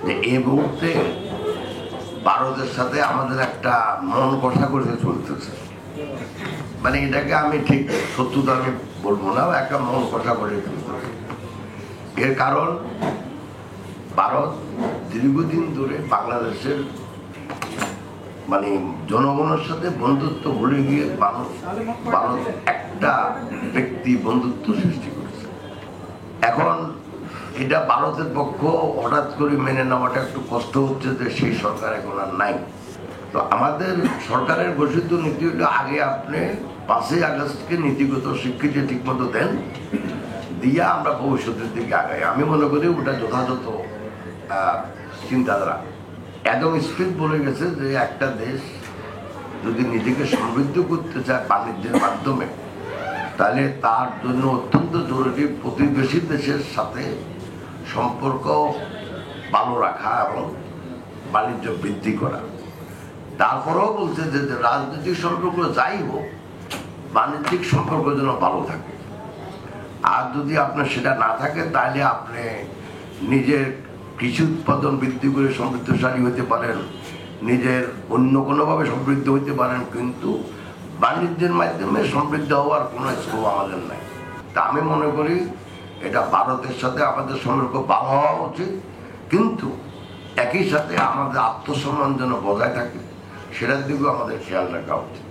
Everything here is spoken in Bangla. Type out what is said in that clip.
যে এই মুহূর্তে ভারতের সাথে আমাদের একটা মন কষা করে চলতেছে, মানে এটাকে আমি ঠিক সত্যতা আমি বলবো না, একটা মন কষা করে চলতেছে। এর কারণ ভারত দীর্ঘদিন ধরে বাংলাদেশের মানে জনগণের সাথে বন্ধুত্ব ভুলে গিয়ে ভারত একটা ব্যক্তি বন্ধুত্ব সৃষ্টি করেছে। এখন এটা ভারতের পক্ষ হঠাৎ করে মেনে নেওয়াটা একটু কষ্ট হচ্ছে যে সেই সরকার এখন আর নাই। তো আমাদের সরকারের ঘোষিত নীতি হলো আগে আপনি 5ই আগস্টকে নীতিগত স্বীকৃতি ঠিক মতো দেন, দিয়ে আমরা ভবিষ্যতের দিকে আগাই। আমি মনে করি ওটা যথাযথ চিন্তাধারা। অ্যাডাম স্মিথ বলে গেছে যে একটা দেশ যদি নিজেকে সমৃদ্ধ করতে চায় বাণিজ্যের মাধ্যমে, তাহলে তার জন্য অত্যন্ত জরুরি প্রতিবেশী দেশের সাথে সম্পর্ক ভালো রাখা এবং বাণিজ্য বৃদ্ধি করা। তারপরেও বলছে যে রাজনৈতিক সম্পর্ক যাই হোক, বাণিজ্যিক সম্পর্ক যেন ভালো থাকে। আর যদি আপনার সেটা না থাকে, তাহলে আপনি নিজের কৃষি উৎপাদন বৃদ্ধি করে সমৃদ্ধশালী হতে পারেন, নিজের অন্য কোনোভাবে সমৃদ্ধ হতে পারেন, কিন্তু বাণিজ্যের মাধ্যমে সমৃদ্ধ হওয়ার কোনো স্কোপ আমাদের নাই। তা আমি মনে করি এটা ভারতের সাথে আমাদের সম্পর্ক ভালো হওয়া উচিত, কিন্তু একই সাথে আমাদের আত্মসম্মান যেন বজায় থাকে, সেটার দিকেও আমাদের খেয়াল রাখা উচিত।